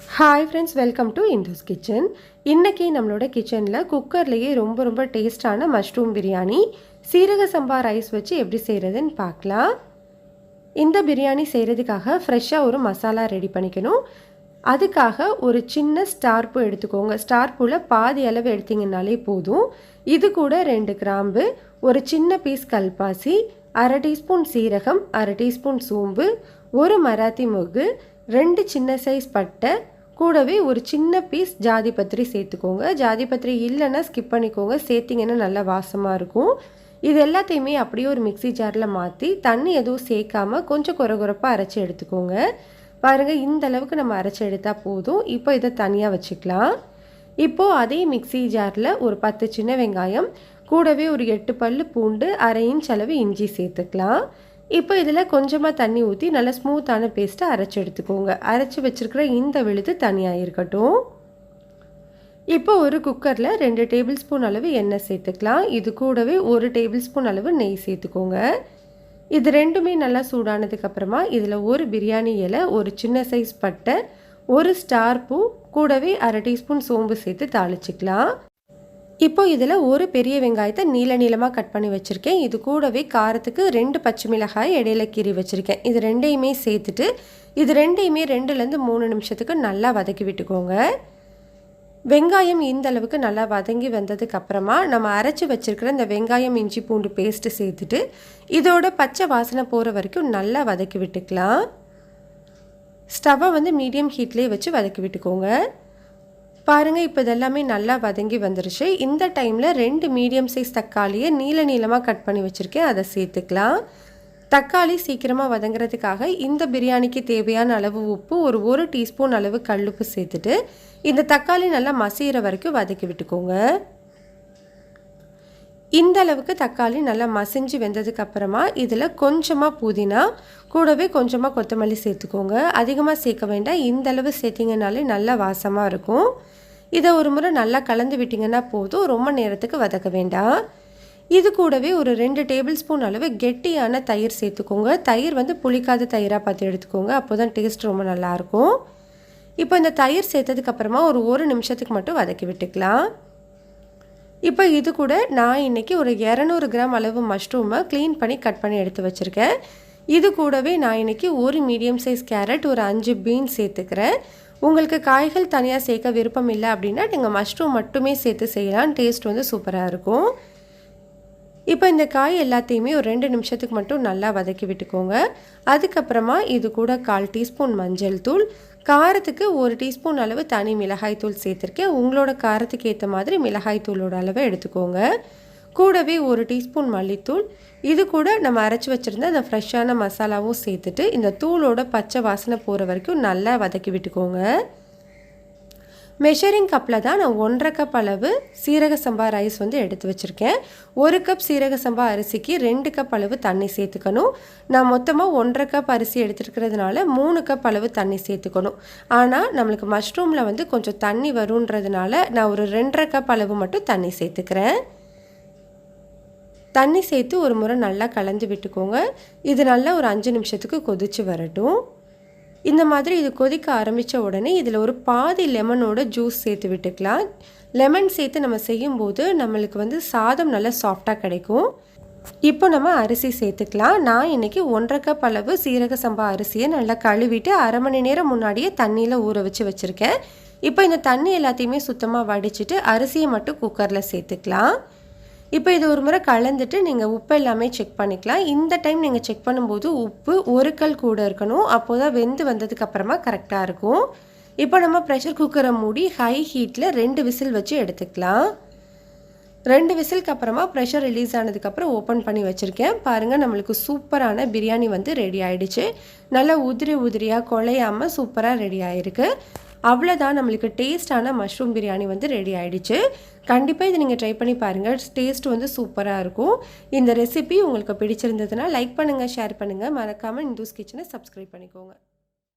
Hi friends, welcome to Indhu's Kitchen. இன்னைக்கு நம்மளோட கிச்சன்ல குக்கர்லயே ரொம்ப டேஸ்டான மஷ்ரூம் பிரியாணி சீரக சம்பா ரைஸ் வச்சு எப்படி செய்யறதுன்னு பார்க்கலாம். இந்த பிரியாணி செய்யறதுக்காக ஃப்ரெஷ்ஷா ஒரு மசாலா ரெடி பண்ணிக்கணும். அதுக்காக ஒரு சின்ன ஸ்டார் பூ எடுத்துக்கோங்க. ஸ்டார் பூல பாதி அளவு எடுத்தீங்கனாலே போதும். இது கூட 2 கிராம்பு, ஒரு சின்ன பீஸ் கல்பாசி, 1/2 டீஸ்பூன் சீரகம், 1/2 டீஸ்பூன் சோம்பு, ஒரு மராத்தி மொக்கு, 2 சின்ன சைஸ் பட்டை, கூடவே ஒரு சின்ன பீஸ் ஜாதிபத்திரி சேர்த்துக்கோங்க. ஜாதிபத்திரி இல்லைன்னா ஸ்கிப் பண்ணிக்கோங்க, சேர்த்திங்கன்னா நல்லா வாசமாக இருக்கும். இது எல்லாத்தையுமே அப்படியே ஒரு மிக்சி ஜாரில் மாற்றி தண்ணி எதுவும் சேர்க்காமல் கொஞ்சம் கொரகொரப்பாக அரைச்சி எடுத்துக்கோங்க. பாருங்கள், இந்த அளவுக்கு நம்ம அரைச்சி எடுத்தால் போதும். இப்போ இதை தனியாக வச்சுக்கலாம். இப்போது அதே மிக்சி ஜாரில் ஒரு 10 சின்ன வெங்காயம், கூடவே ஒரு 8 பல்லு பூண்டு, 1/2 இன்ச் அளவு இஞ்சி சேர்த்துக்கலாம். இப்போ இதில் கொஞ்சமாக தண்ணி ஊற்றி நல்லா ஸ்மூத்தான பேஸ்ட்டை அரைச்சி எடுத்துக்கோங்க. அரைச்சி வச்சுருக்கிற இந்த விழுது தனியாக இருக்கட்டும். இப்போ ஒரு குக்கரில் 2 டேபிள் ஸ்பூன் அளவு எண்ணெய் சேர்த்துக்கலாம். இது கூடவே 1 டேபிள் ஸ்பூன் அளவு நெய் சேர்த்துக்கோங்க. இது ரெண்டுமே நல்லா சூடானதுக்கப்புறமா இதில் ஒரு பிரியாணி இலை, ஒரு சின்ன சைஸ் பட்டை, ஒரு ஸ்டார் பூ, கூடவே 1/2 டீஸ்பூன் சோம்பு சேர்த்து தாளிச்சிக்கலாம். இப்போ இதில் ஒரு பெரிய வெங்காயத்தை நீளமாக கட் பண்ணி வச்சுருக்கேன். இது கூடவே காரத்துக்கு 2 பச்சை மிளகாய் இடையில கீறி வச்சுருக்கேன். இது ரெண்டையுமே சேர்த்துட்டு இது ரெண்டையுமே 2லேருந்து 3 நிமிஷத்துக்கு நல்லா வதக்கி விட்டுக்கோங்க. வெங்காயம் இந்த அளவுக்கு நல்லா வதங்கி வந்ததுக்கப்புறமா நம்ம அரைச்சி வச்சுருக்கிற இந்த வெங்காயம் இஞ்சி பூண்டு பேஸ்ட்டு சேர்த்துட்டு இதோட பச்சை வாசனை போகிற வரைக்கும் நல்லா வதக்கி விட்டுக்கலாம். ஸ்டவ்வை மீடியம் ஹீட்லேயே வச்சு வதக்கி விட்டுக்கோங்க. பாருங்கள், இப்போ இதெல்லாமே நல்லா வதங்கி வந்துருச்சு. இந்த டைமில் 2 மீடியம் சைஸ் தக்காளியை நீளமாக கட் பண்ணி வச்சுருக்கேன், அதை சேர்த்துக்கலாம். தக்காளி சீக்கிரமாக வதங்குறதுக்காக இந்த பிரியாணிக்கு தேவையான அளவு உப்பு, ஒரு 1 டீஸ்பூன் அளவு கல்லுப்பு சேர்த்துட்டு இந்த தக்காளி நல்லா மசிகிற வரைக்கும் வதக்கி விட்டுக்கோங்க. இந்த அளவுக்கு தக்காளி நல்லா மசிஞ்சு வெந்ததுக்கப்புறமா இதில் கொஞ்சமாக புதினா, கூடவே கொஞ்சமாக கொத்தமல்லி சேர்த்துக்கோங்க. அதிகமாக சேர்க்க வேண்டாம், இந்த அளவு சேர்த்திங்கனாலே நல்லா வாசமாக இருக்கும். இதை ஒரு முறை நல்லா கலந்து விட்டிங்கன்னா போதும், ரொம்ப நேரத்துக்கு வதக்க வேண்டாம். இது கூடவே ஒரு 2 டேபிள் ஸ்பூன் அளவு கெட்டியான தயிர் சேர்த்துக்கோங்க. தயிர் புளிக்காத தயிராக பார்த்து எடுத்துக்கோங்க, அப்போ தான் டேஸ்ட் ரொம்ப நல்லாயிருக்கும். இப்போ இந்த தயிர் சேர்த்ததுக்கப்புறமா ஒரு 1 நிமிஷத்துக்கு மட்டும் வதக்கி விட்டுக்கலாம். இப்போ இது கூட நான் இன்றைக்கி ஒரு 200 கிராம் அளவு மஷ்ரூமை க்ளீன் பண்ணி கட் பண்ணி எடுத்து வச்சுருக்கேன். இது கூடவே நான் இன்றைக்கி ஒரு மீடியம் சைஸ் கேரட், ஒரு 5 பீன்ஸ் சேர்த்துக்கிறேன். உங்களுக்கு காய்கள் தனியாக சேர்க்க விருப்பம் இல்லை அப்படின்னா நீங்கள் மஷ்ரூம் மட்டுமே சேர்த்து செய்யலாம், டேஸ்ட் சூப்பராக இருக்கும். இப்போ இந்த காய் எல்லாத்தையுமே ஒரு 2 நிமிஷத்துக்கு மட்டும் நல்லா வதக்கி விட்டுக்கோங்க. அதுக்கப்புறமா இது கூட 1/4 டீஸ்பூன் மஞ்சள் தூள், காரத்துக்கு 1 டீஸ்பூன் அளவு தனி மிளகாய் தூள் சேர்த்துருக்கேன். உங்களோட காரத்துக்கு ஏற்ற மாதிரி மிளகாய் தூளோட அளவை எடுத்துக்கோங்க. கூடவே 1 டீஸ்பூன் மல்லித்தூள், இது கூட நம்ம அரைச்சி வச்சுருந்த அந்த ஃப்ரெஷ்ஷான மசாலாவும் சேர்த்துட்டு இந்த தூளோட பச்சை வாசனை போகிற வரைக்கும் நல்லா வதக்கி விட்டுக்கோங்க. மெஷரிங் கப்பில் தான் நான் 1/2 கப் அளவு சீரக சம்பா ரைஸ் எடுத்து வச்சுருக்கேன். 1 கப் சீரக சம்பா அரிசிக்கு 2 கப் அளவு தண்ணி சேர்த்துக்கணும். நான் மொத்தமாக 1/2 கப் அரிசி எடுத்துருக்கிறதுனால 3 கப் அளவு தண்ணி சேர்த்துக்கணும். ஆனால் நம்மளுக்கு மஷ்ரூமில் கொஞ்சம் தண்ணி வருன்றதுனால நான் ஒரு 2/2 கப் அளவு மட்டும் தண்ணி சேர்த்துக்கிறேன். தண்ணி சேர்த்து ஒரு முறை நல்லா கலந்து விட்டுக்கோங்க. இது நல்லா ஒரு 5 நிமிஷத்துக்கு கொதித்து வரட்டும். இந்த மாதிரி இது கொதிக்க ஆரம்பித்த உடனே இதில் ஒரு பாதி லெமனோட ஜூஸ் சேர்த்து விட்டுக்கலாம். லெமன் சேர்த்து நம்ம செய்யும்போது நம்மளுக்கு சாதம் நல்லா சாஃப்டாக கிடைக்கும். இப்போ நம்ம அரிசி சேர்த்துக்கலாம். நான் இன்றைக்கி 1/2 கப் அளவு சீரக சம்பா அரிசியை நல்லா கழுவிட்டு 1/2 மணி நேரம் முன்னாடியே தண்ணியில் ஊற வச்சு வச்சுருக்கேன். இப்போ இந்த தண்ணி எல்லாத்தையுமே சுத்தமாக வடிச்சிட்டு அரிசியை மட்டும் குக்கரில் சேர்த்துக்கலாம். இப்போ இது ஒரு முறை கலந்துட்டு நீங்கள் உப்பு எல்லாமே செக் பண்ணிக்கலாம். இந்த டைம் நீங்கள் செக் பண்ணும்போது உப்பு 1 கல் கூட இருக்கணும், அப்போ தான் வெந்து வந்ததுக்கப்புறமா கரெக்டாக இருக்கும். இப்போ நம்ம ப்ரெஷர் குக்கரை மூடி ஹை ஹீட்டில் 2 விசில் வச்சு எடுத்துக்கலாம். 2 விசிலுக்கு அப்புறமா ப்ரெஷர் ரிலீஸ் ஆனதுக்கப்புறம் ஓப்பன் பண்ணி வச்சுருக்கேன். பாருங்கள், நம்மளுக்கு சூப்பரான பிரியாணி ரெடி ஆகிடுச்சு. நல்லா உதிரியாக குழையாமல் சூப்பராக ரெடி ஆகிருக்கு. அவ்வளோதான், நம்மளுக்கு டேஸ்டான மஷ்ரூம் பிரியாணி ரெடி ஆகிடுச்சு. கண்டிப்பாக இதை நீங்கள் ட்ரை பண்ணி பாருங்கள், டேஸ்ட் சூப்பராக இருக்கும். இந்த ரெசிபி உங்களுக்கு பிடிச்சிருந்ததுன்னா லைக் பண்ணுங்கள், ஷேர் பண்ணுங்கள், மறக்காமல் இந்துஸ் கிச்சனை சப்ஸ்கிரைப் பண்ணிக்கோங்க.